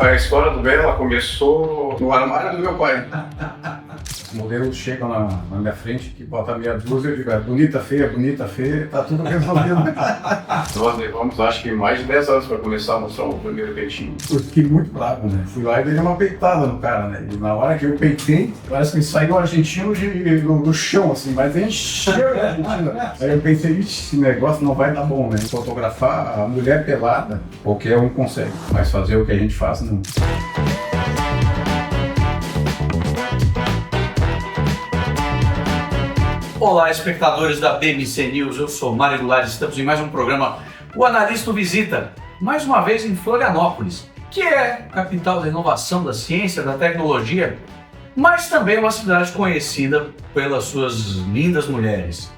A história do Bela começou no armário do meu pai. Os modelos chegam na minha frente, que bota meia dúzia, eu digo, bonita, feia, tá tudo resolvido. Nós levamos, acho que mais de 10 anos para começar a mostrar o primeiro peitinho. Eu fiquei muito bravo, né? Fui lá e dei uma peitada no cara, né? E na hora que eu peitei, parece que saiu um argentino do chão, assim, mas encheu a Argentina. Aí eu pensei, esse negócio não vai dar bom, né? Fotografar a mulher pelada, qualquer um consegue, mas fazer o que a gente faz, não. Olá, espectadores da BMC News, eu sou Mário Goulart, estamos em mais um programa O Analista Visita, mais uma vez em Florianópolis, que é a capital da inovação, da ciência, da tecnologia, mas também uma cidade conhecida pelas suas lindas mulheres.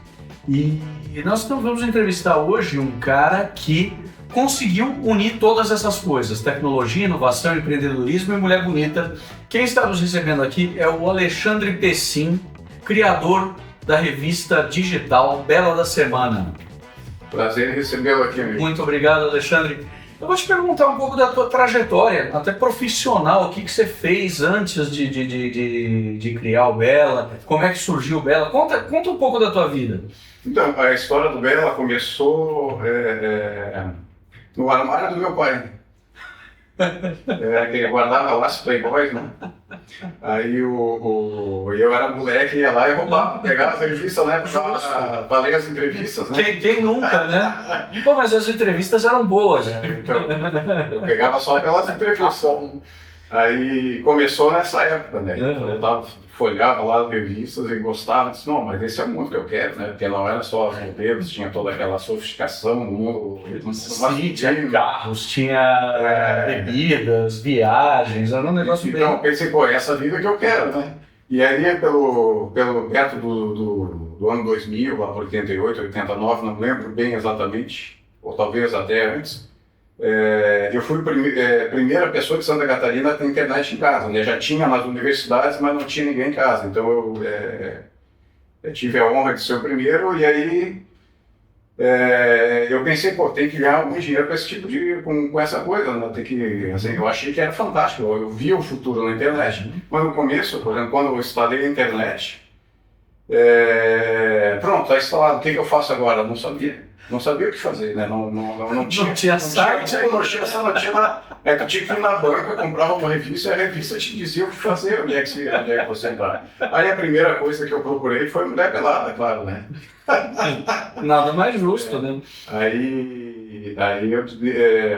E nós vamos entrevistar hoje um cara que conseguiu unir todas essas coisas, tecnologia, inovação, empreendedorismo e mulher bonita. Quem está nos recebendo aqui é o Alexandre Pessim, criador da revista digital Bela da Semana. Prazer em recebê-lo aqui, amigo. Muito obrigado, Alexandre. Eu vou te perguntar um pouco da tua trajetória, até profissional, o que você fez antes de criar o Bela, como é que surgiu o Bela, conta um pouco da tua vida. Então, a história do Bela começou no armário do meu pai. Que ele guardava lá os playboys, né? Aí eu era moleque, ia lá e roubava, pegava as revistas, né? Pra ler as entrevistas, né? Quem nunca, né? Pô, mas as entrevistas eram boas. Então, eu pegava só aquelas entrevistas. Aí começou nessa época, né? Eu folhava lá as revistas e gostava, disse, não, mas esse é o mundo que eu quero, né? Porque não era só os modelos, tinha toda aquela sofisticação no mundo. Sim, tinha carros, tinha bebidas, viagens, era um negócio bem... Então eu pensei, pô, é essa vida que eu quero, né? E ali perto do ano 2000, lá por 88, 89, não lembro bem exatamente, ou talvez até antes, eu fui a primeira pessoa de Santa Catarina a ter internet em casa, né? Já tinha nas universidades, mas não tinha ninguém em casa. Então eu tive a honra de ser o primeiro, e aí eu pensei, pô, tem que ganhar algum dinheiro com esse tipo com essa coisa, né? Tem que, assim, eu achei que era fantástico, eu via o futuro na internet, mas no começo, por exemplo, quando eu instalei a internet, pronto, está instalado, o que eu faço agora? Não sabia o que fazer, né? Não tinha site, não tinha nada. Tu tinha que ir na banca, comprava uma revista e a revista te dizia o que fazer, onde é que você entrar. Aí a primeira coisa que eu procurei foi mulher pelada, claro, né? Nada mais justo, né? Aí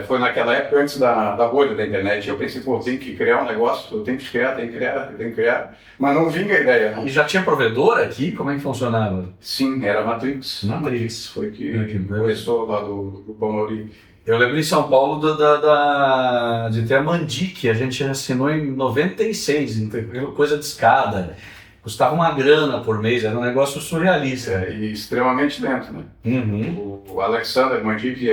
foi naquela época antes da bolha da internet. Eu pensei, pô, tem que criar um negócio, tem que criar. Mas não vinha a ideia, não. E já tinha provedor aqui? Como é que funcionava? Sim, era Matrix. Matrix. Foi que começou lá do Bauri. Eu lembro em São Paulo de ter a Mandic, a gente assinou em 96, coisa de escada. Custava uma grana por mês, era um negócio surrealista. E extremamente lento, né? Uhum. O Alexander Mandic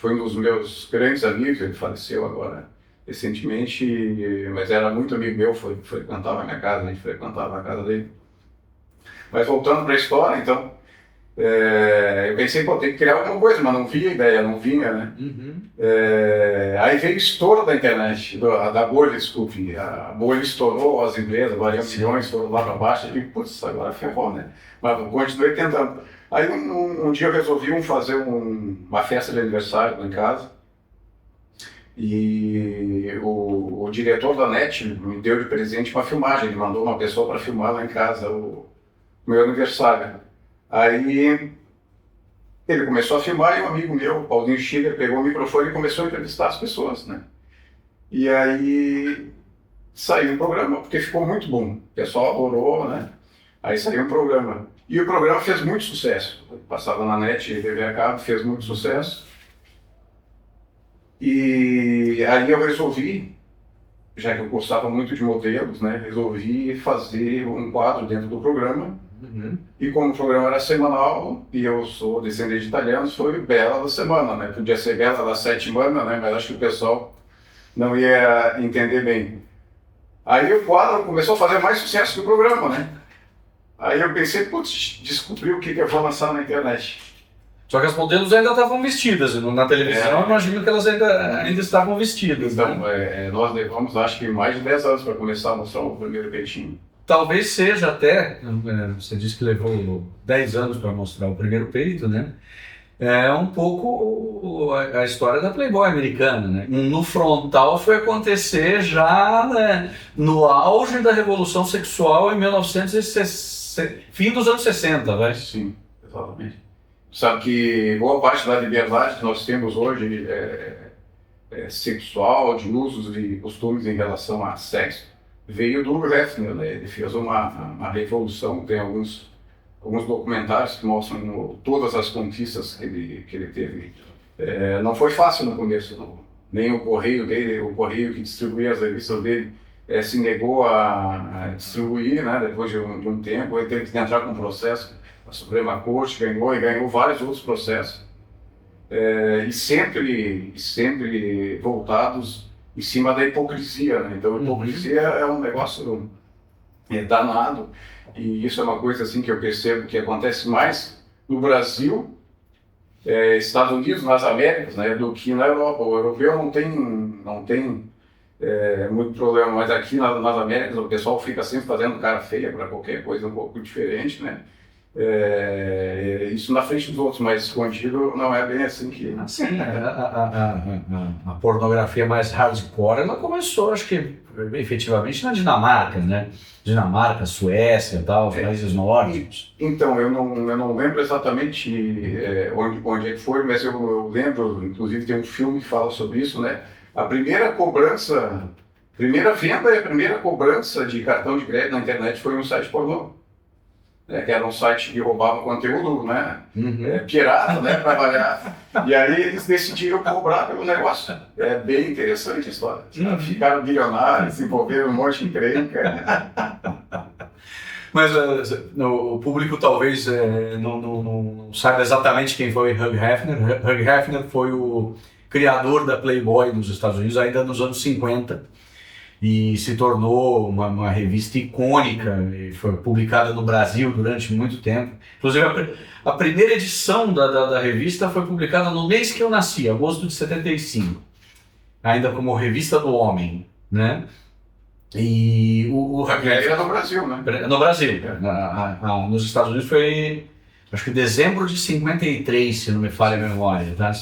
foi um dos meus grandes amigos, ele faleceu agora recentemente, mas era muito amigo meu, frequentava a minha casa, a gente frequentava a casa dele. Mas voltando para a história, então, eu pensei, pô, tem que criar alguma coisa, mas não via ideia, não vinha, né? Uhum. Aí veio o estouro da internet, da bolha, desculpe. A bolha estourou, as empresas, variando milhões, foram lá para baixo. Eu digo, putz, agora ferrou, né? Mas eu continuei tentando. Aí um dia eu resolvi fazer uma festa de aniversário lá em casa. E o diretor da NET me deu de presente uma filmagem, ele mandou uma pessoa para filmar lá em casa o meu aniversário. Aí ele começou a filmar e um amigo meu, Paulinho Schiller, pegou o microfone e começou a entrevistar as pessoas, né? E aí saiu um programa, porque ficou muito bom. O pessoal adorou, né? Aí saiu um programa. E o programa fez muito sucesso. Passava na NET, TV a cabo, fez muito sucesso. E aí eu resolvi, já que eu gostava muito de modelos, né? Resolvi fazer um quadro dentro do programa. Uhum. E como o programa era semanal, e eu sou descendente de italianos, foi Bela da Semana, né? Podia ser Bela da Settimana, né? Mas acho que o pessoal não ia entender bem. Aí o quadro começou a fazer mais sucesso que o programa, né? Aí eu pensei, putz, descobri o que eu vou lançar na internet. Só que as modelos ainda estavam vestidas, na televisão eu imagino que elas ainda estavam vestidas. Então, né? nós levamos, acho que mais de 10 anos para começar a mostrar o primeiro peitinho. Talvez seja até, você disse que levou 10 anos para mostrar o primeiro peito, né? É um pouco a história da Playboy americana, né? No frontal foi acontecer já, né, no auge da Revolução Sexual em 1960, fim dos anos 60, vai? Sim, exatamente. Sabe que boa parte da liberdade que nós temos hoje sexual, de usos e costumes em relação a sexo, veio do Hefner, né? Ele fez uma revolução, tem alguns documentários que mostram todas as conquistas que ele teve. Não foi fácil no começo, não. Nem o correio dele, o correio que distribuía as revistas dele, se negou a distribuir, né? Depois de um tempo, ele teve que entrar com um processo. A Suprema Corte ganhou vários outros processos. E sempre voltados em cima da hipocrisia, né? Então, a hipocrisia é um negócio danado, e isso é uma coisa assim que eu percebo que acontece mais no Brasil, Estados Unidos, nas Américas, né, do que na Europa. O europeu não tem muito problema, mas aqui nas Américas o pessoal fica sempre fazendo cara feia para qualquer coisa um pouco diferente, né? Isso na frente dos outros, mas escondido não é bem assim que... Assim, a pornografia mais hardcore, ela começou, acho que, efetivamente na Dinamarca, né? Dinamarca, Suécia e tal, países nórdicos. Então, eu não lembro exatamente onde é que foi, mas eu lembro, inclusive tem um filme que fala sobre isso, né? A primeira venda e a primeira cobrança de cartão de crédito na internet foi um site pornô. Que era um site que roubava conteúdo, né? Pirata, né? Para variar. E aí eles decidiram cobrar pelo negócio. É bem interessante a história. Ficaram bilionários, se envolveram um monte de encrenca. Mas o público talvez não saiba exatamente quem foi Hugh Hefner. Hugh Hefner foi o criador da Playboy nos Estados Unidos ainda nos anos 50. E se tornou uma revista icônica, e foi publicada no Brasil durante muito tempo. Inclusive, a primeira edição da revista foi publicada no mês que eu nasci, agosto de 75, ainda como Revista do Homem, né? E o era no Brasil, né? No Brasil. Nos Estados Unidos foi, acho que dezembro de 53, se não me falha a memória, tá?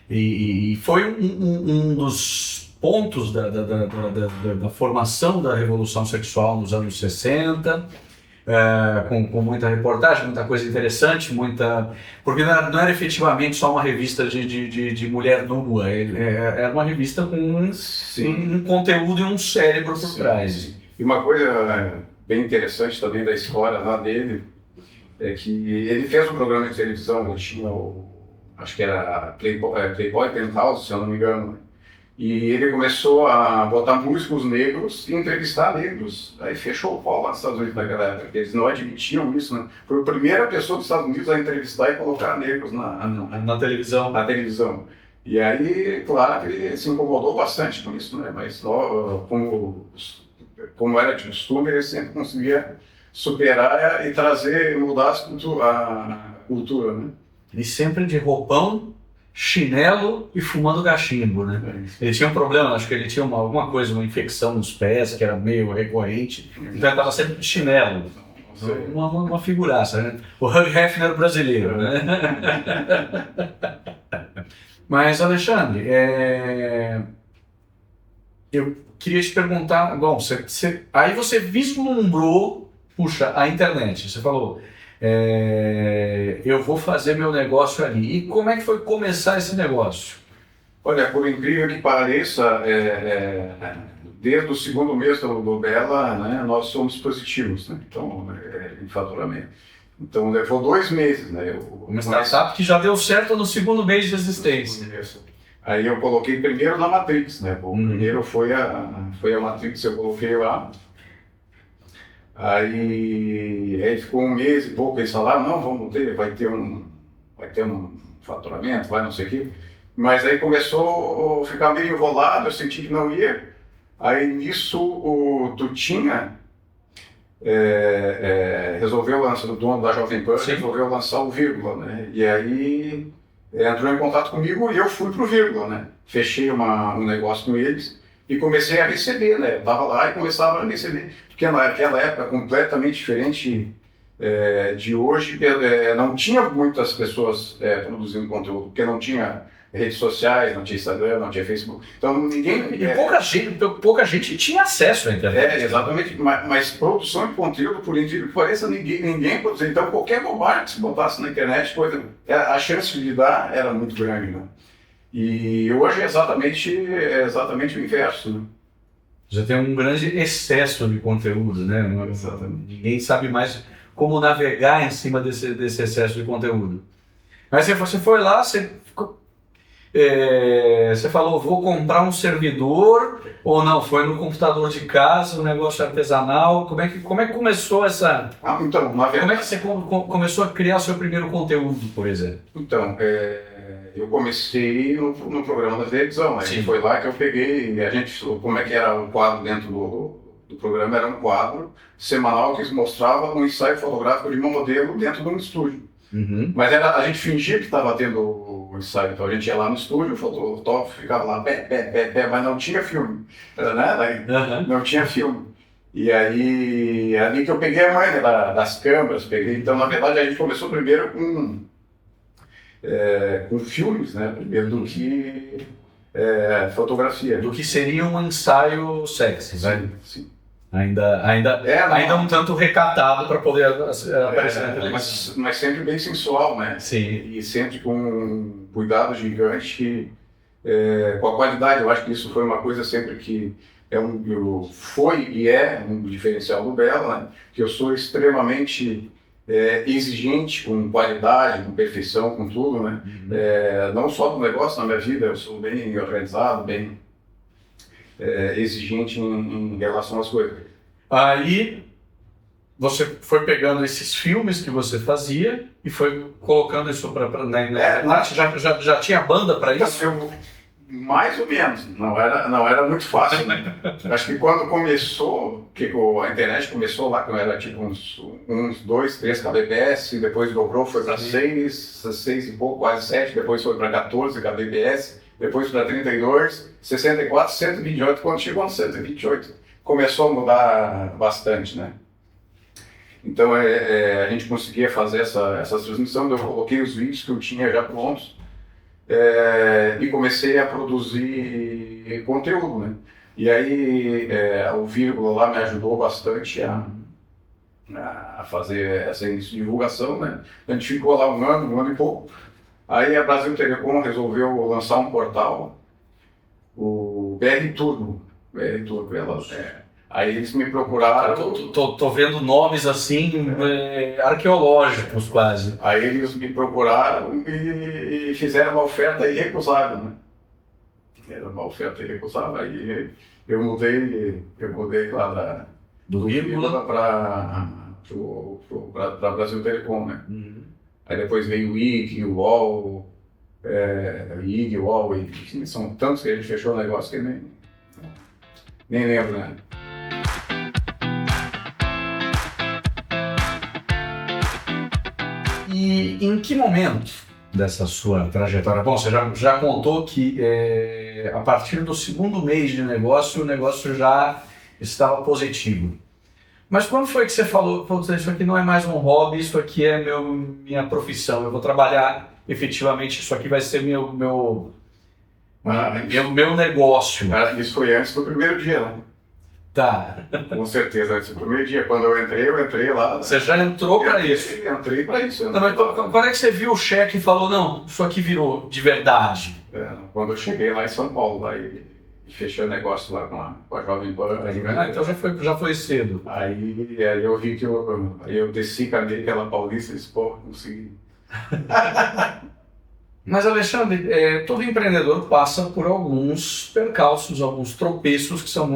E foi um dos pontos da formação da Revolução Sexual nos anos 60, com muita reportagem, muita coisa interessante, porque não era efetivamente só uma revista de mulher nua, era uma revista com um conteúdo e um cérebro por trás. Sim. E uma coisa bem interessante também da história lá dele é que ele fez um programa de televisão, tinha acho que era Playboy Penthouse, se eu não me engano. E ele começou a botar músicos negros e entrevistar negros. Aí fechou o pau lá nos Estados Unidos naquela época, porque eles não admitiam isso, né? Foi a primeira pessoa dos Estados Unidos a entrevistar e colocar negros na televisão. Na televisão. E aí, claro, ele se incomodou bastante com isso, né? Mas como era de costume, ele sempre conseguia superar e mudar a cultura, né? E sempre de roupão, chinelo e fumando cachimbo, né? Ele tinha um problema, acho que ele tinha alguma coisa, uma infecção nos pés, que era meio recorrente, então ele estava sempre de chinelo. Uma figuraça, né? O Hugh Hefner brasileiro, né? Mas, Alexandre, eu queria te perguntar, bom, aí você vislumbrou, puxa, a internet, você falou... eu vou fazer meu negócio ali. E como é que foi começar esse negócio? Olha, por incrível que pareça, desde o segundo mês do Bela, né, nós somos positivos, né? Então, em faturamento. Então, levou 2 meses, né? Uma startup que já deu certo no segundo mês de existência. Aí eu coloquei primeiro na Matrix, né? O primeiro foi a Matrix, eu coloquei lá. Aí ficou 1 mês e pouco, eles falaram, não, vai ter um faturamento, vai não sei o quê. Mas aí começou a ficar meio enrolado, eu senti que não ia. Aí nisso o Tutinha resolveu lançar, o dono da Jovem Pan resolveu lançar o Vírgula, né? E aí entrou em contato comigo e eu fui pro Vírgula, né? Fechei um negócio com eles e comecei a receber, né? Eu tava lá e começava a receber, porque naquela época completamente diferente de hoje, não tinha muitas pessoas produzindo conteúdo, porque não tinha redes sociais, não tinha Instagram, não tinha Facebook, então ninguém... pouca gente tinha acesso à internet. Exatamente, mas produção de conteúdo, por incrível que pareça, ninguém produzia, então qualquer bobagem que se botasse na internet, a chance de dar era muito grande, né? E hoje é exatamente o inverso, né? Já tem um grande excesso de conteúdo, né? Ninguém sabe mais como navegar em cima desse excesso de conteúdo. Mas você foi lá, você falou, vou comprar um servidor, ou não? Foi no computador de casa, um negócio artesanal? Como é que começou essa... Então, na verdade... Como é que você começou a criar o seu primeiro conteúdo, por exemplo? Então, eu comecei no programa da televisão, né? Foi lá que eu peguei, como é que era o quadro dentro do programa, era um quadro semanal que mostrava um ensaio fotográfico de uma modelo dentro de um estúdio. Uhum. Mas a gente fingia que estava tendo o ensaio, então a gente ia lá no estúdio, o fotógrafo ficava lá, mas não tinha filme, né? Não tinha filme. E aí, ali que eu peguei a manha das câmeras, então na verdade a gente começou primeiro com filmes, né? Primeiro do que fotografia. Do que seria um ensaio sexy, né? Sim. Ainda um tanto recatado para poder aparecer na televisão. Mas sempre bem sensual, né? Sim. E sempre com um cuidado gigante com a qualidade. Eu acho que isso foi uma coisa sempre que foi e é um diferencial do Bela, né? Que eu sou extremamente exigente com qualidade, com perfeição, com tudo, né? Uhum. Não só do negócio, na minha vida, eu sou bem organizado, bem exigente em relação às coisas. Aí você foi pegando esses filmes que você fazia e foi colocando isso já tinha banda para isso? Mais ou menos, não era muito fácil, né? Acho que quando começou, a internet começou lá, quando era tipo uns 2, 3 kbps, depois dobrou, foi para 6 e pouco, quase 7, depois foi para 14 kbps, depois para 32, 64, 128, quando chegou no 128, começou a mudar bastante, né? Então a gente conseguia fazer essa transmissão, eu coloquei os vídeos que eu tinha já prontos, e comecei a produzir conteúdo, né? E aí o Vírgula lá me ajudou bastante a fazer essa divulgação, né? A gente ficou lá um ano e pouco. Aí a Brasil Telecom resolveu lançar um portal, o BR Turbo. Aí eles me procuraram... Tô vendo nomes assim, arqueológicos quase. Aí eles me procuraram e fizeram uma oferta irrecusável, né? Era uma oferta irrecusável. Aí eu mudei lá do Vírgula para Brasil Telecom, né? Uhum. Aí depois veio o IG, o UOL, IG, UOL, enfim, são tantos que a gente fechou o negócio que nem lembro, né? E em que momento dessa sua trajetória? Bom, você já contou que a partir do segundo mês de negócio, o negócio já estava positivo. Mas quando foi que você falou, isso aqui não é mais um hobby, isso aqui é minha profissão, eu vou trabalhar efetivamente, isso aqui vai ser meu negócio? Isso foi antes do primeiro dia, né? Tá. Com certeza, antes do primeiro dia. Quando eu entrei lá... Você já entrou para isso? Entrei para isso. Não, mas quando é que você viu o cheque e falou, não, isso aqui virou de verdade? Quando eu cheguei lá em São Paulo, lá e fechei o negócio lá com a Jovem Pan. Então já foi cedo. Aí eu vi que eu desci com aquela Paulista e disse, pô, consegui. Mas, Alexandre, todo empreendedor passa por alguns percalços, alguns tropeços que são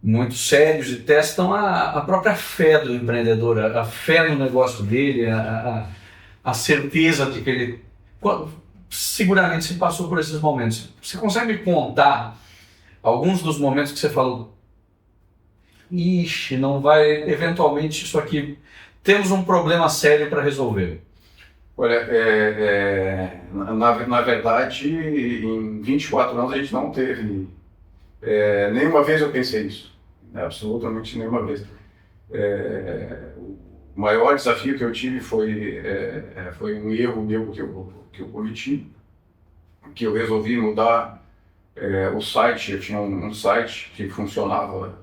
muito sérios e testam a própria fé do empreendedor, a fé no negócio dele, a certeza de que ele seguramente se passou por esses momentos. Você consegue me contar alguns dos momentos que você falou, ixi, não vai, eventualmente isso aqui, temos um problema sério para resolver? Olha, na verdade, em 24 anos a gente não teve, nenhuma vez eu pensei isso, né? Absolutamente nenhuma vez. O maior desafio que eu tive foi um erro meu que eu cometi, que eu resolvi mudar o site. Eu tinha um site que funcionou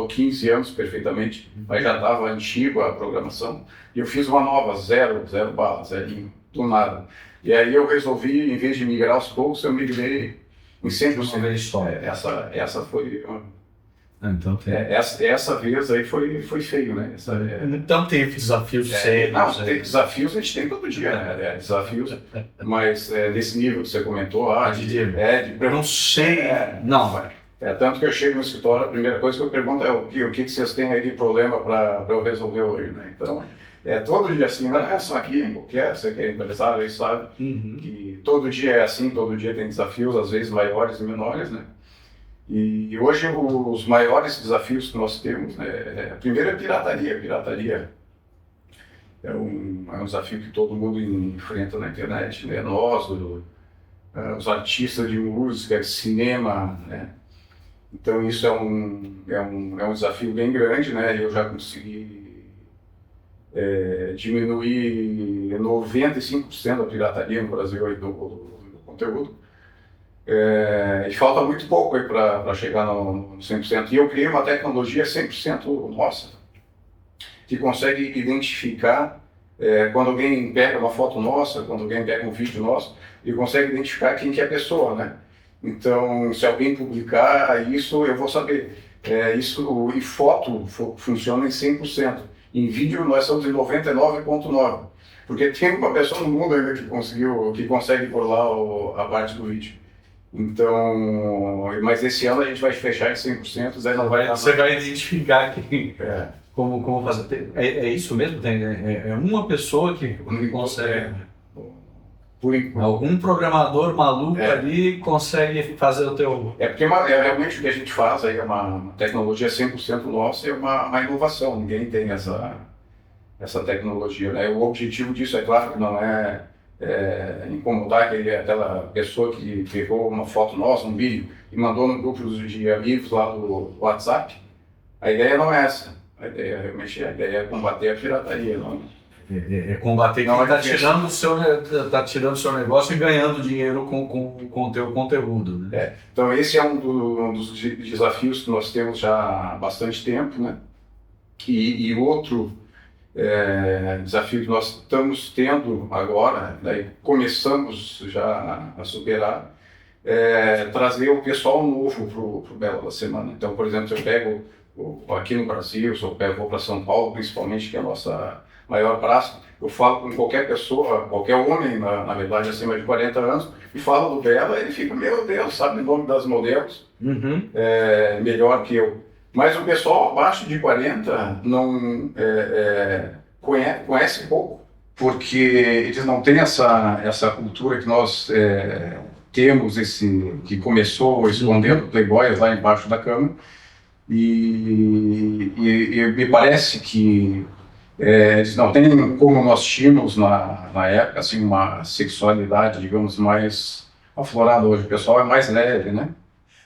15 anos perfeitamente, mas já estava antigo a programação, e eu fiz uma nova, zero barra, zerinho, do nada. E aí eu resolvi, em vez de migrar aos poucos, eu migrei em 100%. Essa foi... Então tem. Essa vez aí foi feio, né? Então teve desafios sérios. Não, tem desafios a gente tem todo dia, né? Desafios, mas nesse nível que você comentou, eu não sei. Não. Tanto que eu chego no escritório, a primeira coisa que eu pergunto é o que vocês têm aí de problema para eu resolver hoje, né? Então, todo dia assim, não é só aqui, em qualquer, você que é empresário aí sabe, que todo dia é assim, todo dia tem desafios, às vezes maiores e menores, né? E hoje os maiores desafios que nós temos, né, primeiro é pirataria. Pirataria é um desafio que todo mundo enfrenta na internet, né? Nós, os artistas de música, de cinema, né? Então isso é um desafio bem grande, né? Eu já consegui diminuir 95% da pirataria no Brasil aí do conteúdo. E falta muito pouco aí para chegar no 100%. E eu criei uma tecnologia 100% nossa, que consegue identificar quando alguém pega uma foto nossa, quando alguém pega um vídeo nosso, e consegue identificar quem que é a pessoa, né? Então, se alguém publicar isso, eu vou saber. E foto funciona em 100%. Em vídeo, nós somos em 99,9%. Porque tem uma pessoa no mundo ainda que consegue pôr lá a parte do vídeo. Então, mas esse ano a gente vai fechar em 100%. Você vai identificar quem, como fazer. É isso mesmo? É uma pessoa que consegue. Algum programador maluco ali consegue fazer o teu... Porque realmente o que a gente faz aí é uma tecnologia 100% nossa, é uma inovação. Ninguém tem essa tecnologia, né? O objetivo disso, é claro, que não é incomodar aquela pessoa que pegou uma foto nossa, um vídeo, e mandou no grupo de amigos lá do WhatsApp. A ideia não é essa. A ideia é combater a pirataria. Combater quem está tirando o seu negócio e ganhando dinheiro com o teu conteúdo. Né? Então esse é um dos desafios que nós temos já há bastante tempo, né? E outro desafio que nós estamos tendo agora, né, começamos já a superar, trazer o pessoal novo para o Bela da Semana. Então, por exemplo, eu pego aqui no Brasil, vou para São Paulo, principalmente, que é a nossa maior praça, eu falo com qualquer pessoa, qualquer homem, na verdade, acima de 40 anos, e falo do Bela, ele fica, meu Deus, sabe o nome das modelos, melhor que eu. Mas o pessoal abaixo de 40 não conhece pouco, porque eles não têm essa cultura que nós temos, que começou escondendo playboys lá embaixo da cama, e me parece que eles não têm, como nós tínhamos na época, assim, uma sexualidade, digamos, mais aflorada. Hoje o pessoal é mais leve, né?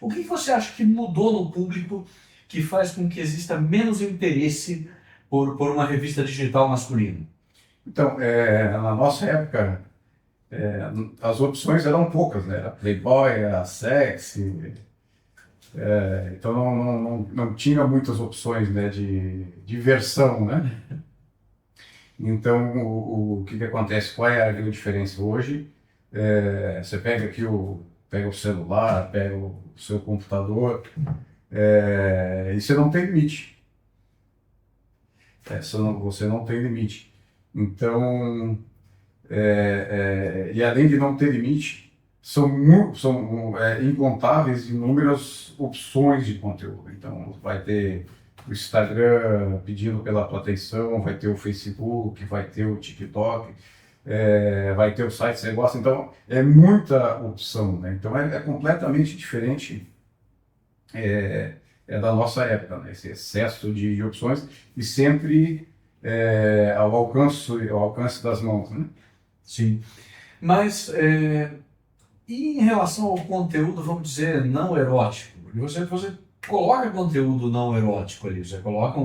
O que você acha que mudou no público que faz com que exista menos interesse por uma revista digital masculina? Então, na nossa época, as opções eram poucas, né? Era Playboy, era Sexy, então não tinha muitas opções, né, de diversão, né? Então, o que acontece? Qual é a grande diferença hoje? Você pega aqui pega o celular, pega o seu computador, e você não tem limite. Você não tem limite. Então, e além de não ter limite, são incontáveis, inúmeras opções de conteúdo. Então, vai ter o Instagram pedindo pela tua atenção, vai ter o Facebook, vai ter o TikTok, vai ter o site que você gosta. Então, é muita opção, né? Então, é completamente diferente é da nossa época, né? Esse excesso de opções e sempre ao alcance das mãos, né? Sim. Mas e em relação ao conteúdo, vamos dizer, não erótico? Porque você coloca conteúdo não erótico ali, você coloca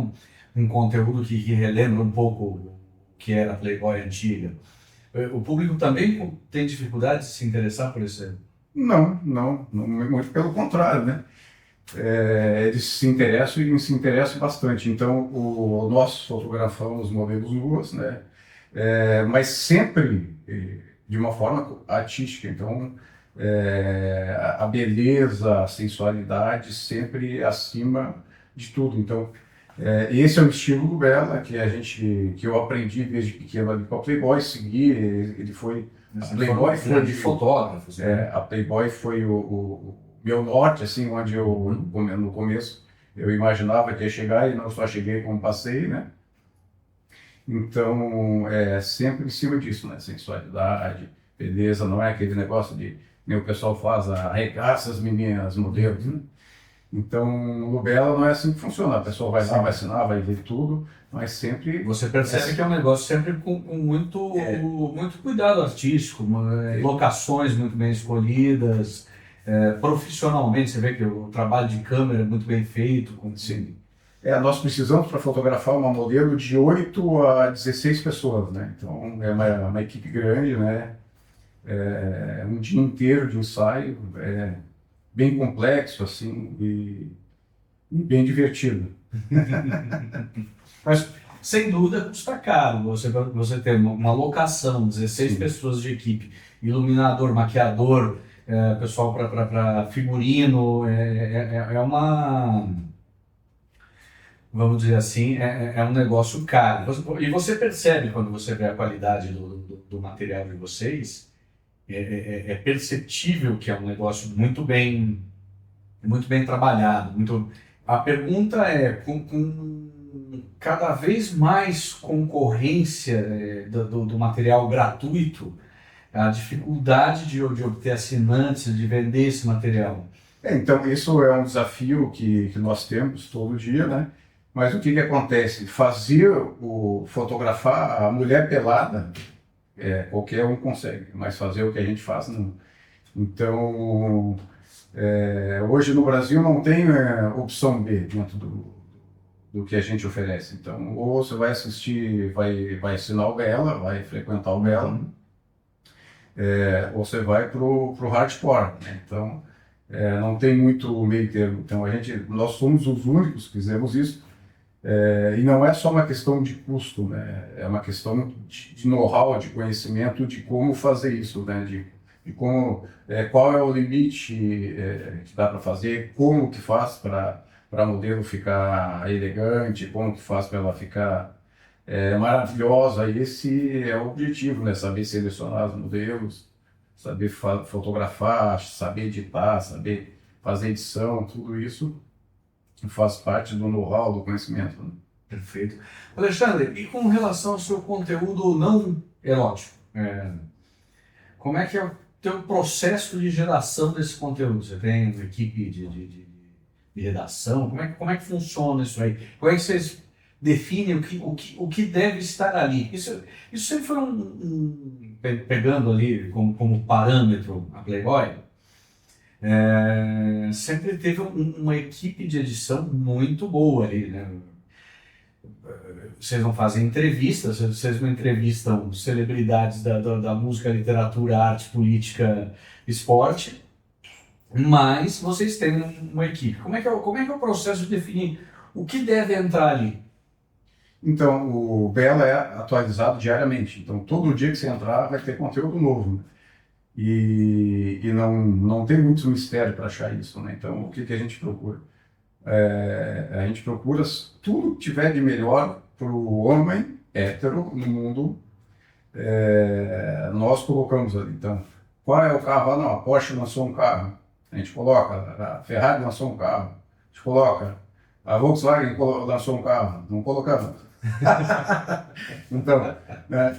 um conteúdo que relembra um pouco o que era a Playboy antiga. O público também tem dificuldade de se interessar por esse... Não, muito pelo contrário, né? Eles se interessam bastante. Então, nós fotografamos modelos nus, né? Mas sempre de uma forma artística. Então, a beleza, a sensualidade sempre acima de tudo. Então, esse é o estilo do Bela que eu aprendi desde pequeno ali com a Playboy, segui. Ele foi a Playboy foi de fotógrafos. a Playboy foi o meu norte, assim, onde eu no começo eu imaginava que ia chegar e não só cheguei como passei, né? Então, sempre em cima disso, né? Sensualidade, beleza, não é aquele negócio de nem o pessoal faz, arregaça as meninas, modelos, né? Então, no Bela não é assim que funciona. A pessoa vai lá, vai assinar, vai ver tudo, mas sempre... Você percebe que é um negócio sempre com muito cuidado artístico, locações muito bem escolhidas, profissionalmente, você vê que o trabalho de câmera é muito bem feito. Sim. Nós precisamos para fotografar uma modelo de 8 a 16 pessoas, né? Então, é uma equipe grande, né? Um dia inteiro de ensaio, bem complexo, assim, e bem divertido. Mas, sem dúvida, custa caro você ter uma locação, 16 pessoas de equipe, iluminador, maquiador, pessoal para figurino, uma... Vamos dizer assim, é um negócio caro. E você percebe, quando você vê a qualidade do material de vocês, é perceptível que é um negócio muito bem trabalhado. A pergunta é, com cada vez mais concorrência do material gratuito, a dificuldade de obter assinantes, de vender esse material. Então, isso é um desafio que nós temos todo dia, né? Mas o que acontece? Fotografar a mulher pelada, qualquer um consegue, mas fazer o que a gente faz, não. Então, hoje no Brasil não tem opção B dentro do que a gente oferece. Então, ou você vai assistir, vai assinar o Bela, vai frequentar o Bela, ou você vai pro hardcore, né? Então, não tem muito meio termo. Então, nós somos os únicos que fizemos isso. E não é só uma questão de custo, né? É uma questão de know-how, de conhecimento de como fazer isso, né? De como, qual é o limite que dá para fazer, como que faz para a modelo ficar elegante, como que faz para ela ficar maravilhosa. Esse é o objetivo, né? Saber selecionar os modelos, saber fotografar, saber editar, saber fazer edição, tudo isso faz parte do know-how, do conhecimento. Né? Perfeito. Alexandre, e com relação ao seu conteúdo não erótico, como é que é o teu processo de geração desse conteúdo? Você tem uma equipe de redação? Como é que funciona isso aí? Como é que vocês definem o que deve estar ali? Isso sempre foi pegando ali como parâmetro a Playboy, sempre teve uma equipe de edição muito boa ali, né? Vocês não fazem entrevistas, vocês não entrevistam celebridades da música, literatura, arte, política, esporte, mas vocês têm uma equipe. Como é que é o processo de definir o que deve entrar ali? Então, o Bela é atualizado diariamente. Então, todo dia que você entrar vai ter conteúdo novo. Né? E não tem muito mistério para achar isso, né? Então, o que a gente procura? A gente procura tudo que tiver de melhor para o homem hétero no mundo, nós colocamos ali. Então, qual é o carro? Não, a Porsche lançou um carro, a gente coloca. A Ferrari lançou um carro, a gente coloca. A Volkswagen lançou um carro, não colocamos. Então, né,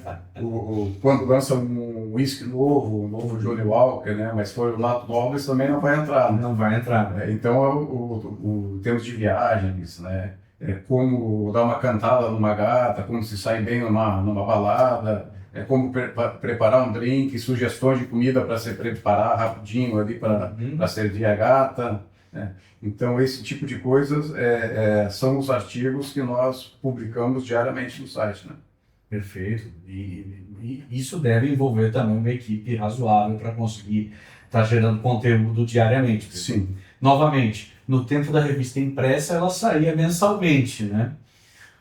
quando lança um whisky novo, um novo Johnny Walker, né, mas for o Late Novels também não vai entrar, né? Não vai entrar, né? Então, o termos de viagens, né, como dar uma cantada numa gata, como se sai bem numa balada, como preparar um drink, sugestões de comida para se preparar rapidinho ali para servir a gata, né? Então, esse tipo de coisas são os artigos que nós publicamos diariamente no site, né? Perfeito. E isso deve envolver também uma equipe razoável para conseguir estar gerando conteúdo diariamente. Sim. Novamente, no tempo da revista impressa, ela saía mensalmente, né?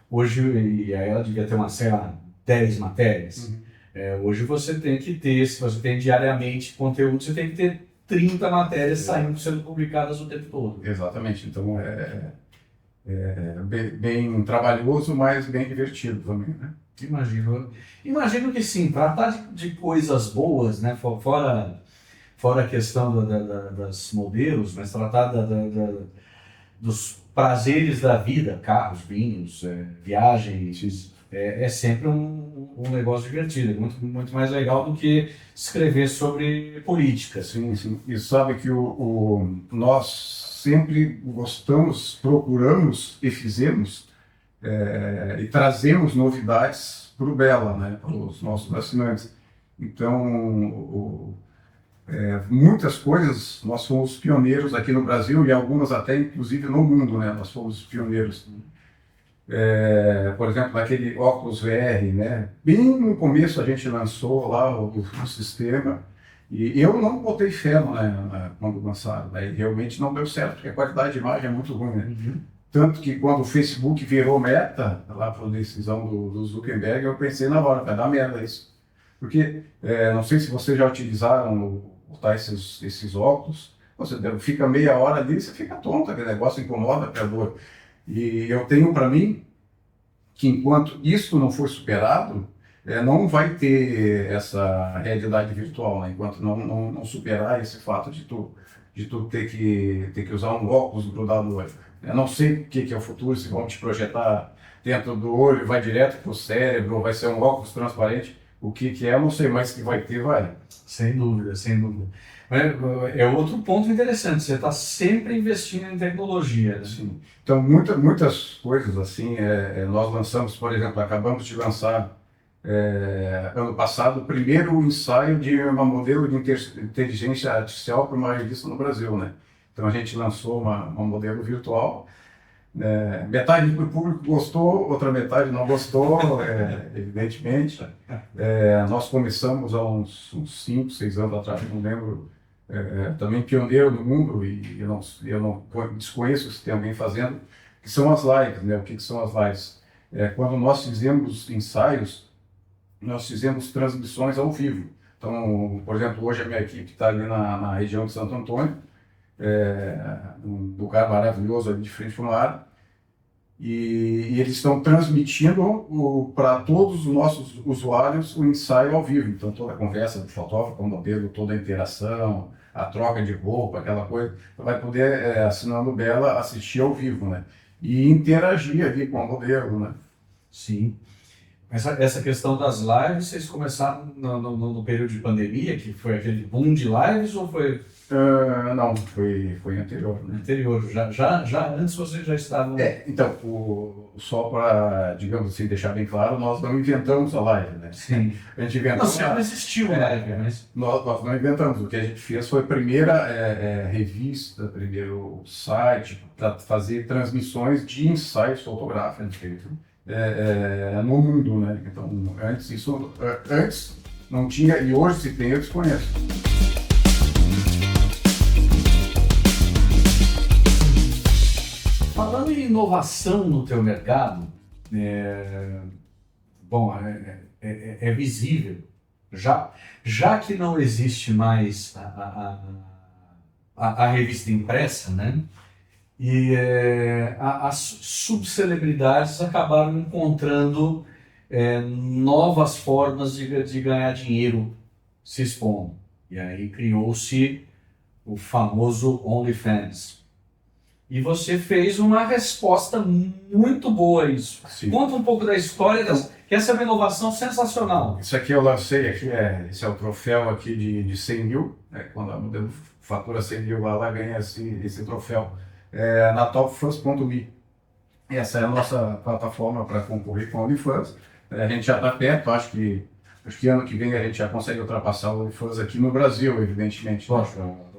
Hoje, e aí ela devia ter sei lá, 10 matérias. Hoje você tem que ter, se você tem diariamente conteúdo, você tem que ter 30 matérias saindo, sendo publicadas o tempo todo. Exatamente. Então, bem trabalhoso, mas bem divertido também, né? Imagino que sim, tratar de coisas boas, né? Fora a questão das modelos, mas tratar dos prazeres da vida, carros, vinhos, viagens, é sempre um negócio divertido, é muito, muito mais legal do que escrever sobre política. Sim, sim. E sabe que nós sempre gostamos, procuramos e fizemos e trazemos novidades para o Bela, né, para os nossos assinantes. Então, muitas coisas nós fomos pioneiros aqui no Brasil e algumas até inclusive no mundo, né, nós fomos pioneiros. Por exemplo, naquele óculos VR, né, bem no começo a gente lançou lá o sistema e eu não botei fé quando lançaram, né, realmente não deu certo, porque a qualidade de imagem é muito ruim, né? Tanto que quando o Facebook virou meta, lá por decisão do Zuckerberg, eu pensei na hora, vai dar merda isso. Porque, não sei se vocês já utilizaram botar esses óculos, você fica meia hora ali e você fica tonto, aquele negócio incomoda a dor. E eu tenho para mim que enquanto isso não for superado, não vai ter essa realidade virtual, né? Enquanto não superar esse fato de tu ter que usar um óculos grudado no olho. Eu não sei o que é o futuro, se vão te projetar dentro do olho, vai direto para o cérebro, vai ser um óculos transparente. O que é, eu não sei, mas que vai ter, vai. Sem dúvida, sem dúvida. É outro ponto interessante, você está sempre investindo em tecnologia, né? Sim. Então, muitas coisas assim, nós lançamos, por exemplo, acabamos de lançar ano passado o primeiro ensaio de uma modelo de inteligência artificial para uma revista no Brasil, né? Então a gente lançou uma modelo virtual, metade do público gostou, outra metade não gostou, evidentemente. Nós começamos há uns 5, 6 anos atrás, não lembro, também pioneiro no mundo, e eu não desconheço se tem alguém fazendo, que são as lives, né? O que são as lives? Quando nós fizemos ensaios, nós fizemos transmissões ao vivo. Então, por exemplo, hoje a minha equipe está ali na região de Santo Antônio, um lugar maravilhoso ali de frente para o mar, e eles estão transmitindo para todos os nossos usuários o ensaio ao vivo. Então, toda a conversa do fotógrafo com o modelo, toda a interação, a troca de roupa, aquela coisa, vai poder, assinando o Bela, assistir ao vivo, né? E interagir ali com o modelo, né? Sim. Essa questão das lives, vocês começaram no período de pandemia, que foi aquele boom de lives, ou foi... Não, foi anterior, né? Anterior, já antes vocês já estavam... Então, só para, digamos assim, deixar bem claro, nós não inventamos a live, né? Sim. A gente inventou... Não, sempre existiu live, mas... Nós não inventamos, o que a gente fez foi a primeira revista, primeiro site, para fazer transmissões de ensaios fotográficos no mundo, né? Então, antes não tinha, e hoje se tem, eu desconheço. Falando em inovação no teu mercado, é visível, já que não existe mais a revista impressa, né? E as subcelebridades acabaram encontrando novas formas de ganhar dinheiro se expondo. E aí criou-se o famoso OnlyFans. E você fez uma resposta muito boa a isso. Sim. Conta um pouco da história, que essa é uma inovação sensacional. Isso aqui eu lancei, esse é o troféu aqui de 100 mil, né? Quando a modelo fatura 100 mil, ela ganha esse troféu na topfans.me. Essa é a nossa plataforma para concorrer com a OnlyFans. A gente já está perto, acho que ano que vem a gente já consegue ultrapassar o OnlyFans aqui no Brasil, evidentemente. Lógico,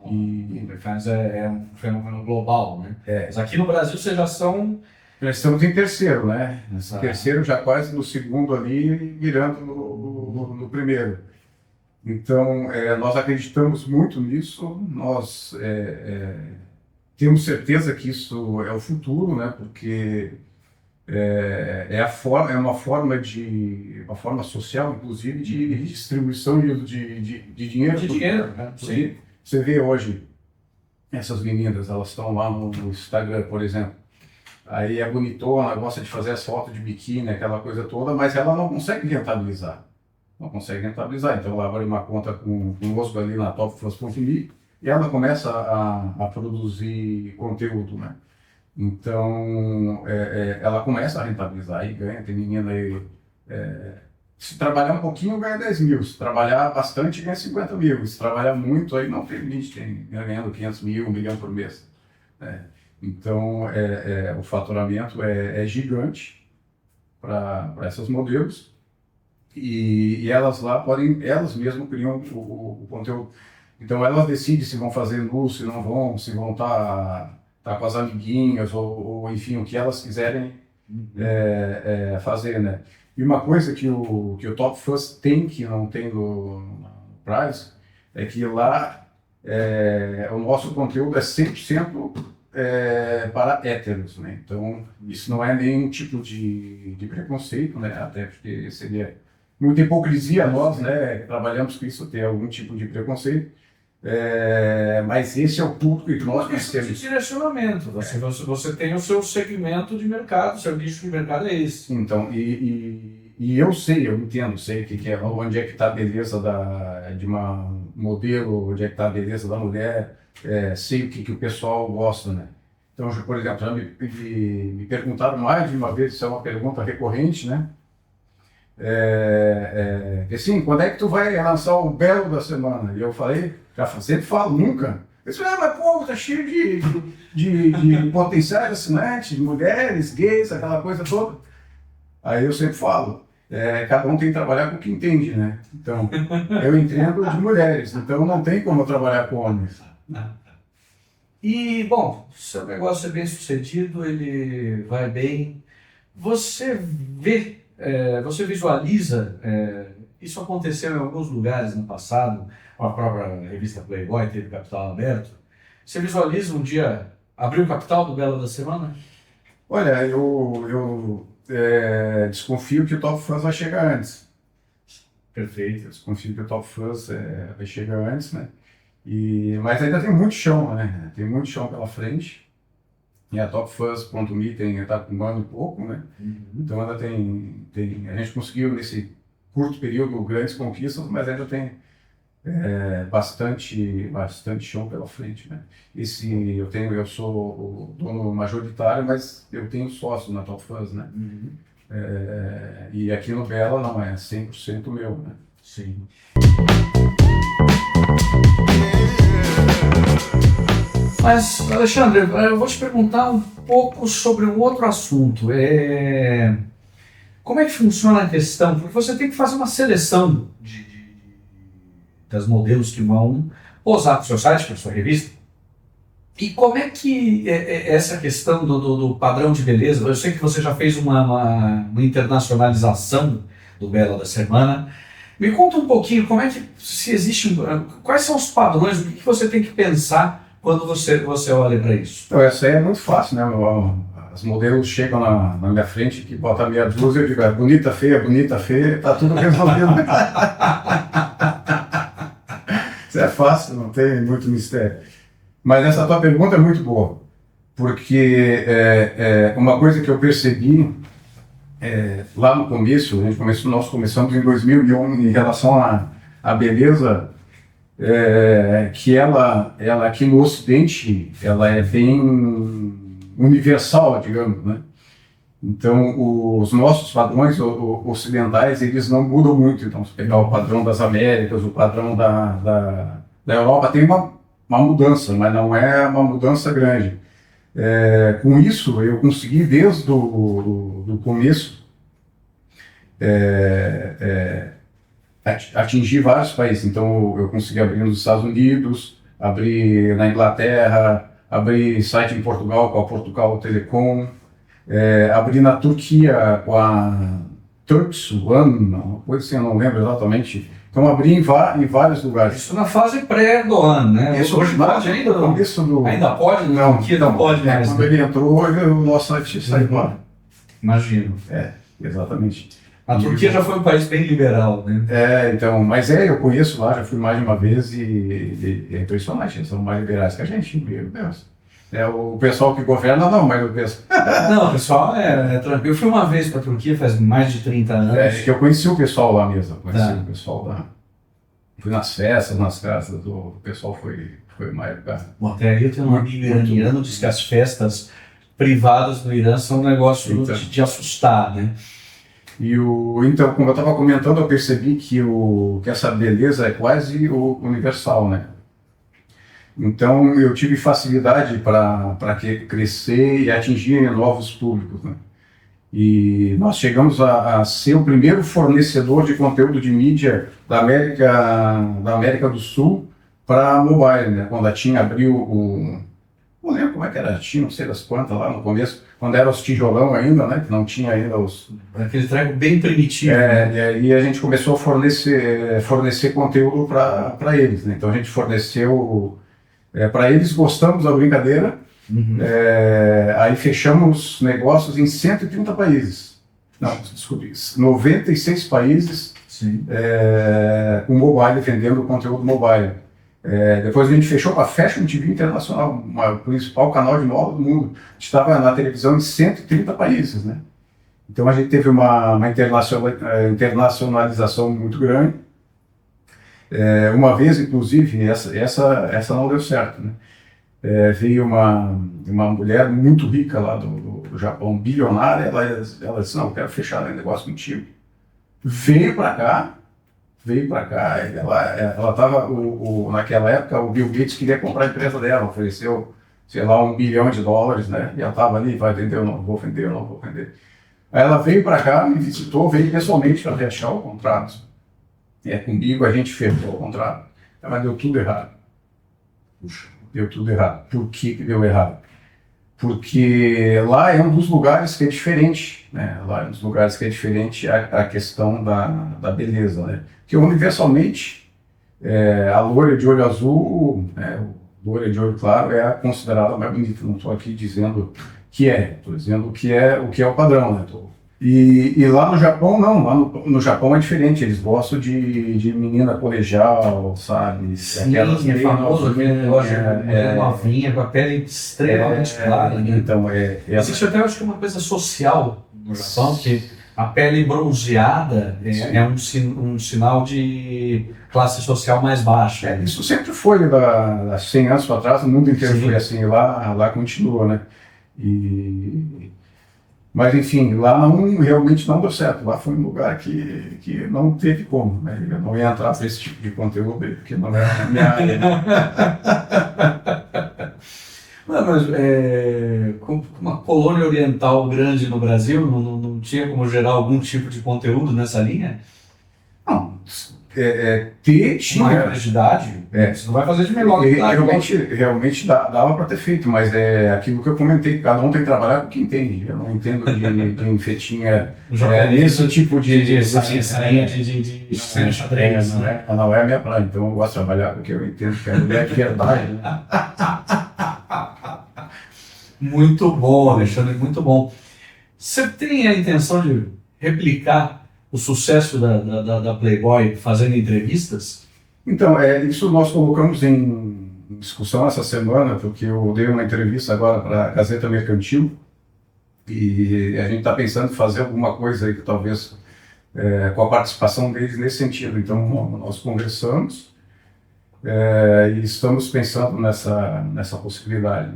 o OnlyFans é um fenômeno global, né? Mas aqui no Brasil vocês já são... Nós estamos em terceiro, né? Ah. Terceiro já quase no segundo ali, mirando no primeiro. Então, nós acreditamos muito nisso, nós temos certeza que isso é o futuro, né? Porque é uma forma social, inclusive, de distribuição de dinheiro. De dinheiro, né? Sim. Você vê hoje essas meninas, elas estão lá no Instagram, por exemplo. Aí é bonitona, gosta de fazer as fotos de biquíni, aquela coisa toda, mas ela não consegue rentabilizar. Não consegue rentabilizar. Então ela abre uma conta conosco ali na topfans.me e ela começa a produzir conteúdo, né? Então ela começa a rentabilizar e ganha. Tem menina aí, se trabalhar um pouquinho ganha 10 mil, se trabalhar bastante ganha 50 mil, se trabalhar muito aí não tem limite, tem ganhando 500 mil, 1 milhão por mês, né? Então, o faturamento é gigante para essas modelos e elas lá elas mesmas criam o conteúdo. Então, elas decidem se vão fazer nu, se não vão, se vão estar com as amiguinhas ou enfim, o que elas quiserem fazer, né? E uma coisa que o Top Fans tem, que não tem no Prize, é que lá o nosso conteúdo é 100% para héteros, né? Então, isso não é nenhum tipo de preconceito, né? Até porque seria muita hipocrisia nós, né? Trabalhamos com isso, ter algum tipo de preconceito. Mas esse é o público que nós temos. De direcionamento. Você tem o seu segmento de mercado, o seu nicho de mercado é esse. Então, e eu entendo, sei onde é que está a beleza de uma modelo, onde é que está a beleza da mulher. Sei o que o pessoal gosta, né? Então, por exemplo, já me perguntaram mais de uma vez, isso é uma pergunta recorrente, né? Assim, quando é que tu vai lançar o Belo da Semana? E eu falei, sempre falo, nunca. Eu disse, mas pô, tá cheio de potenciais assinantes, de mulheres, gays, aquela coisa toda. Aí eu sempre falo, cada um tem que trabalhar com o que entende, né? Então, eu entendo de mulheres, então não tem como eu trabalhar com homens. E, bom, seu negócio é bem sucedido, ele vai bem. Você visualiza, isso aconteceu em alguns lugares no passado, com a própria revista Playboy, teve Capital Aberto. Você visualiza um dia abrir o capital do Belo da Semana? Olha, eu desconfio que o Top Fans vai chegar antes. Perfeito. Eu desconfio que o Top Fans vai chegar antes, né? Mas ainda tem muito chão, né? Tem muito chão pela frente. E a topfans.me está com um ano e pouco, né? Então ainda tem. A gente conseguiu nesse curto período grandes conquistas, mas ainda tem bastante chão pela frente, né? Eu sou o dono majoritário, mas eu tenho sócio na Top Fans, né? E aqui no Bela não é 100% meu, né? Sim. Mas, Alexandre, eu vou te perguntar um pouco sobre um outro assunto. Como é que funciona a questão? Porque você tem que fazer uma seleção das modelos que vão posar para o seu site, para a sua revista. E como é que essa questão do padrão de beleza? Eu sei que você já fez uma internacionalização do Bela da Semana. Me conta um pouquinho como é que quais são os padrões, o que você tem que pensar quando você olha para isso? Então, essa aí é muito fácil, né? As modelos chegam na minha frente, que bota meia dúzia, eu digo, bonita, feia, tá tudo resolvido. Isso é fácil, não tem muito mistério. Mas essa tua pergunta é muito boa, porque uma coisa que eu percebi lá no começo, nós começamos em 2001, em relação à beleza, que ela aqui no Ocidente, ela é bem universal, digamos, né? Então, os nossos padrões ocidentais, eles não mudam muito. Então, se pegar o padrão das Américas, o padrão da Europa, tem uma mudança, mas não é uma mudança grande. Com isso, eu consegui, desde do começo, atingir vários países. Então, eu consegui abrir nos Estados Unidos, abrir na Inglaterra, abrir site em Portugal com a Portugal Telecom, abri na Turquia com a Turks One, uma coisa assim, eu não lembro exatamente. Então abri em vários lugares. Isso na fase pré-Erdogan, né? Isso hoje pode ainda? Ainda pode? Não, Turquia não pode mais. Quando ele entrou, o nosso site saiu lá. Imagino. Exatamente. A Turquia já foi um país bem liberal, né? Então, mas eu conheço lá, já fui mais de uma vez e é impressionante, eles são mais liberais que a gente, meu Deus. O pessoal que governa não, mas o pessoal... Não, o pessoal é tranquilo. Eu fui uma vez para a Turquia faz mais de 30 anos. Que eu conheci o pessoal lá mesmo, o pessoal lá. Fui nas festas, nas casas, o pessoal foi mais educado. Bom, até aí eu tenho um amigo iraniano, diz que as festas privadas no Irã são um negócio de assustar, né? Então, como eu estava comentando, eu percebi que essa beleza é quase universal, né? Então, eu tive facilidade para crescer e atingir novos públicos, né? E nós chegamos a ser o primeiro fornecedor de conteúdo de mídia da América do Sul para mobile, né? Quando a TIM abriu não lembro como é que era a TIM, não sei das quantas lá no começo, quando era os tijolão ainda, né? Que não tinha ainda os... Aquele treco bem primitivo. E aí a gente começou a fornecer conteúdo para eles, né? Então a gente forneceu... para eles, gostamos da brincadeira, aí fechamos negócios em 130 países. Não, desculpe, 96 países com mobile, vendendo conteúdo mobile. Depois a gente fechou com a Fashion TV Internacional, o principal canal de moda do mundo. A gente estava na televisão em 130 países, né? Então a gente teve uma internacionalização muito grande. Uma vez, inclusive, essa não deu certo, né? Veio uma mulher muito rica lá do Japão, bilionária, ela disse, não, eu quero fechar um negócio contigo. Veio para cá, ela estava, naquela época, o Bill Gates queria comprar a empresa dela, ofereceu, sei lá, $1 bilhão, né? E ela estava ali, vai vender, eu não vou vender. Aí ela veio para cá, me visitou, veio pessoalmente para fechar o contrato. Comigo a gente fechou o contrato, mas deu tudo errado. Puxa, deu tudo errado. Por que deu errado? Porque lá é um dos lugares que é diferente, né? Lá é um dos lugares que é diferente a questão da beleza, né? Porque universalmente a loira de olho azul, loira de olho claro é considerada mais bonita. Não estou aqui dizendo que estou dizendo o que é o padrão, né? E lá no Japão, não. Lá no Japão é diferente. Eles gostam de menina colegial, sabe? Sim, é famoso aquele negócio de novinha, com a pele extremamente clara. Né? Então, existe até, acho que, uma coisa social no Japão, que a pele bronzeada é um sinal de classe social mais baixa. Isso sempre foi, há 100 anos para trás, o mundo inteiro foi assim. Lá continua, né? Mas, enfim, lá realmente não deu certo. Lá foi um lugar que não teve como, né? Eu não ia entrar para esse tipo de conteúdo, porque não era a minha área. Mas com uma colônia oriental grande no Brasil, não tinha como gerar algum tipo de conteúdo nessa linha? Não. Tinha maior-idade, você não vai fazer de melhor. Realmente dava para ter feito, mas é aquilo que eu comentei, cada um tem que trabalhar com quem entende. Eu não entendo de enfetinha nesse tipo de xadrez. Não é a minha praia, então eu gosto de trabalhar com o que eu entendo que é mulher de verdade. Né? Muito bom, Alexandre, muito bom. Você tem a intenção de replicar o sucesso da Playboy fazendo entrevistas? Então, isso nós colocamos em discussão essa semana, porque eu dei uma entrevista agora para a Gazeta Mercantil e a gente está pensando em fazer alguma coisa aí que talvez com a participação deles nesse sentido. Então, nós conversamos e estamos pensando nessa possibilidade.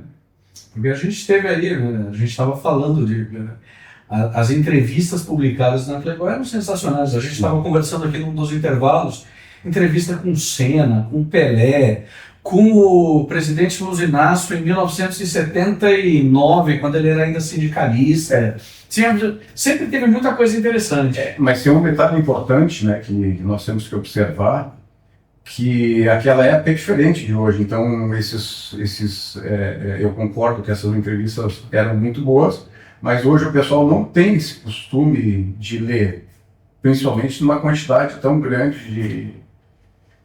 Porque a gente teve aí, né, a gente estava falando as entrevistas publicadas na Playboy eram sensacionais. A gente estava conversando aqui num dos intervalos, entrevista com o Senna, com o Pelé, com o presidente Luiz Inácio em 1979, quando ele era ainda sindicalista. Sempre teve muita coisa interessante. Mas tem um detalhe importante, né, que nós temos que observar, que aquela época é diferente de hoje. Então, eu concordo que essas entrevistas eram muito boas, mas hoje o pessoal não tem esse costume de ler, principalmente numa quantidade tão grande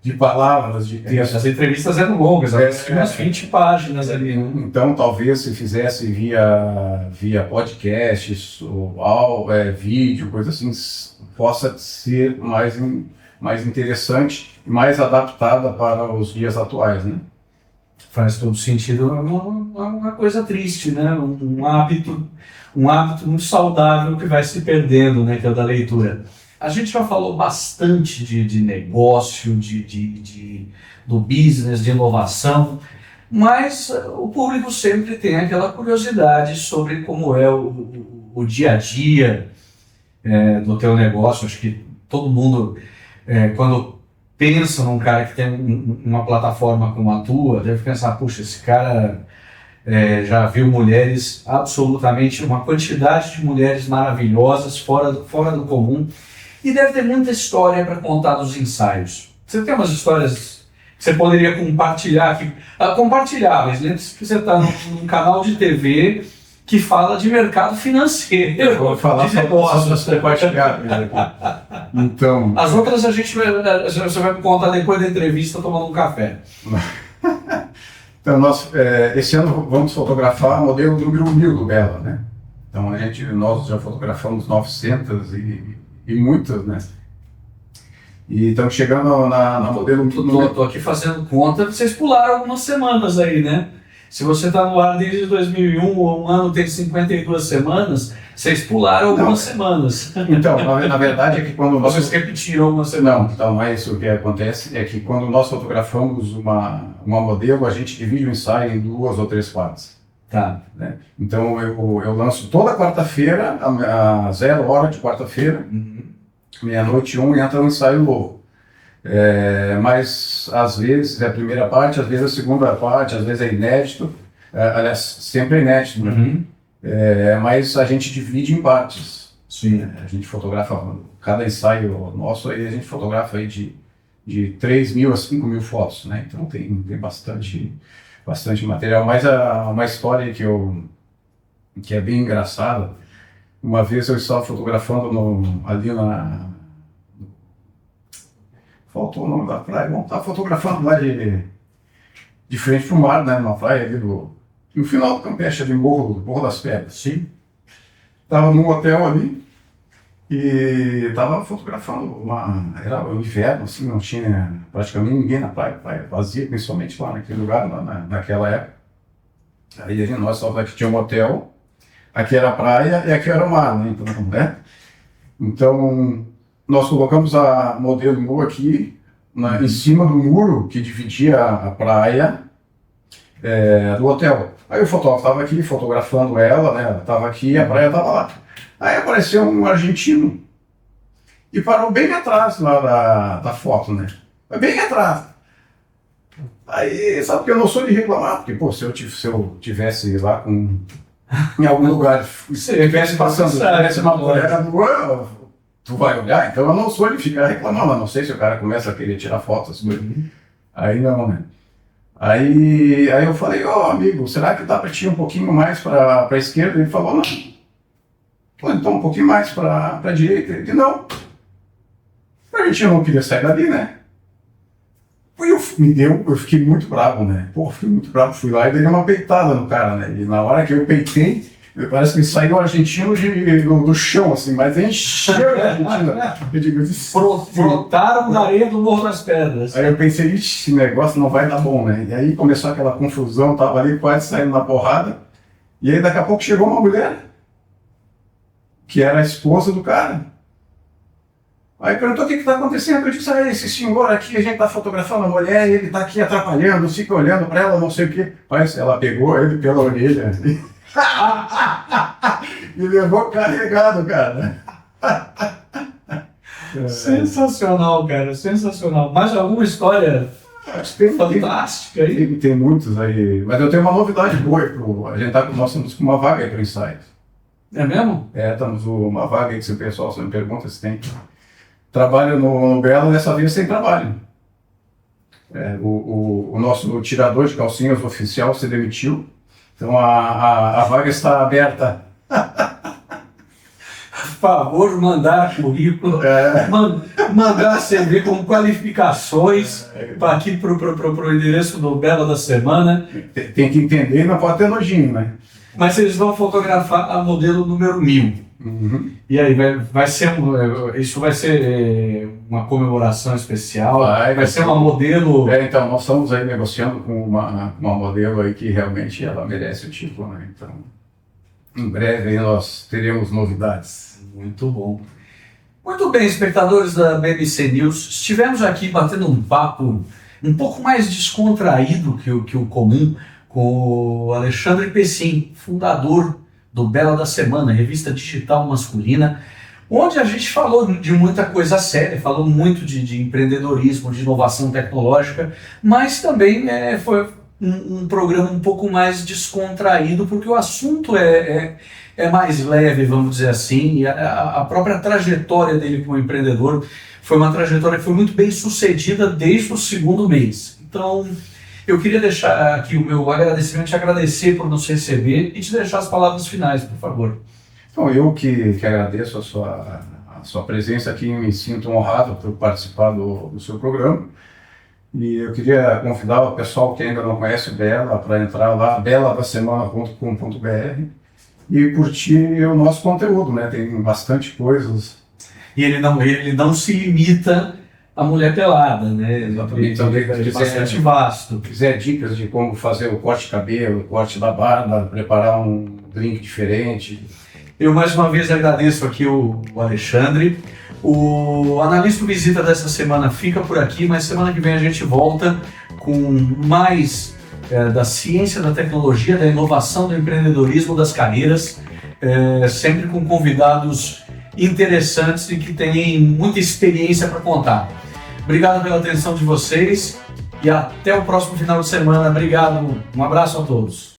de palavras, de textos. As entrevistas eram longas, tinha umas 20 páginas ali. Né? Então, talvez se fizesse via podcasts, ou vídeo, coisa assim, possa ser mais interessante e mais adaptada para os dias atuais, né? Faz todo sentido, é uma coisa triste, né? Um hábito muito saudável que vai se perdendo, né? Que é o da leitura. A gente já falou bastante de negócio, do business, de inovação, mas o público sempre tem aquela curiosidade sobre como é o dia a dia do teu negócio. Acho que todo mundo, quando pensa num cara que tem uma plataforma como a tua, deve pensar, puxa, esse cara já viu mulheres, absolutamente, uma quantidade de mulheres maravilhosas, fora do comum, e deve ter muita história para contar dos ensaios. Você tem umas histórias que você poderia compartilhar aqui, compartilháveis, lembre-se que você está num canal de TV que fala de mercado financeiro. Eu vou falar de negócios compartilhadas. Então, as outras você vai me contar depois da entrevista tomando um café. Então, esse ano vamos fotografar o modelo número 1000 do Bela, né? Então, nós já fotografamos 900 e muitas, né? E estamos chegando na modelo... Estou aqui fazendo conta, vocês pularam algumas semanas aí, né? Se você está no ar desde 2001, ou um ano tem 52 semanas, vocês pularam algumas semanas. Então, na verdade é que quando nós... Vocês repetiram algumas semanas. Não, então não é isso que acontece, é que quando nós fotografamos uma modelo, a gente divide o ensaio em 2 ou 3 partes. Tá. Né? Então eu lanço toda quarta-feira, a 0 hora de quarta-feira, meia-noite 1, e entra um ensaio novo. Mas às vezes é a primeira parte, às vezes a segunda parte, às vezes é inédito, aliás, sempre é inédito, né? Mas a gente divide em partes. Sim. A gente fotografa, cada ensaio nosso, aí a gente fotografa aí de 3.000 a 5.000 fotos, né? Então tem bastante material. Mas uma história que é bem engraçada, uma vez eu estava fotografando ali faltou o nome da praia. Bom, estava fotografando lá de frente para o mar, né? Numa praia ali no final do Campeche, ali Morro das Pedras. Sim. Estava num hotel ali e estava fotografando era o inverno, assim, não tinha praticamente ninguém na praia vazia, principalmente lá naquele lugar, naquela época. Aí nós estávamos aqui, tinha um hotel, aqui era a praia e aqui era o mar, né? Então nós colocamos a modelo nua aqui, em cima do muro que dividia a praia do hotel. Aí o fotógrafo estava aqui fotografando ela, né? Ela estava aqui e a praia estava lá. Aí apareceu um argentino e parou bem atrás lá da foto, né? Bem atrás. Aí, sabe que eu não sou de reclamar, porque, pô, se eu tivesse lá em algum lugar, se eu estivesse passando, tivesse uma mulher nua, tu vai olhar? Então eu não sou de ficar reclamando, não sei se o cara começa a querer tirar fotos. Aí não, né? Aí eu falei, amigo, será que dá para tirar um pouquinho mais para a esquerda? Ele falou, não. Pô, então um pouquinho mais para a direita. Ele disse, não. A gente não queria sair dali, né? Eu fiquei muito bravo, né? Pô, fiquei muito bravo, fui lá e dei uma peitada no cara, né? E na hora que eu peitei, parece que saiu o argentino do chão, assim, mas encheu a Argentina. Eu digo, brotaram na areia do Morro das Pedras. Aí eu pensei, esse negócio não vai dar bom, né? E aí começou aquela confusão, tava ali quase saindo na porrada. E aí daqui a pouco chegou uma mulher, que era a esposa do cara. Aí perguntou o que está acontecendo. Eu disse, esse senhor aqui, a gente está fotografando a mulher e ele está aqui atrapalhando, fica olhando para ela, não sei o quê. Mas ela pegou ele pela orelha e levou carregado, cara. Sensacional, cara, sensacional. Mais alguma história fantástica aí? Tem muitos aí. Mas eu tenho uma novidade boa. A gente está nós estamos com uma vaga aí para o Insight. É mesmo? Estamos com uma vaga aí que se o pessoal me pergunta se tem. Trabalho no Belo, dessa vez sem trabalho. O nosso tirador de calcinhas oficial se demitiu. Então a vaga está aberta. Por favor, mandar currículo, mandar CV com qualificações para aqui para o endereço do Bela da Semana. Tem que entender, não pode ter nojinho, né? Mas eles vão fotografar a modelo número 1000. Uhum. E aí vai ser isso vai ser uma comemoração especial. Vai ser uma modelo. Então nós estamos aí negociando com uma modelo aí que realmente ela merece o título, né? Então em breve aí nós teremos novidades. Muito bom. Muito bem, espectadores da BBC News, estivemos aqui batendo um papo um pouco mais descontraído que o comum com o Alexandre Pessim, fundador do Bela da Semana, revista digital masculina, onde a gente falou de muita coisa séria, falou muito de empreendedorismo, de inovação tecnológica, mas também foi um programa um pouco mais descontraído, porque o assunto é mais leve, vamos dizer assim, e a própria trajetória dele como empreendedor foi uma trajetória que foi muito bem sucedida desde o segundo mês. Então, eu queria deixar aqui o meu agradecimento, te agradecer por nos receber e te deixar as palavras finais, por favor. Então, eu que agradeço a sua presença aqui, me sinto honrado por participar do seu programa. E eu queria convidar o pessoal que ainda não conhece o Bela para entrar lá, beladasemana.com.br e curtir o nosso conteúdo, né? Tem bastante coisas. E ele não se limita à mulher pelada, né? Exatamente. Ele é bastante vasto. Se quiser dicas de como fazer o corte de cabelo, o corte da barba, preparar um drink diferente. Eu mais uma vez agradeço aqui o Alexandre. O Analista Visita dessa semana fica por aqui, mas semana que vem a gente volta com mais da ciência, da tecnologia, da inovação, do empreendedorismo, das carreiras, sempre com convidados interessantes e que têm muita experiência para contar. Obrigado pela atenção de vocês e até o próximo final de semana. Obrigado, um abraço a todos.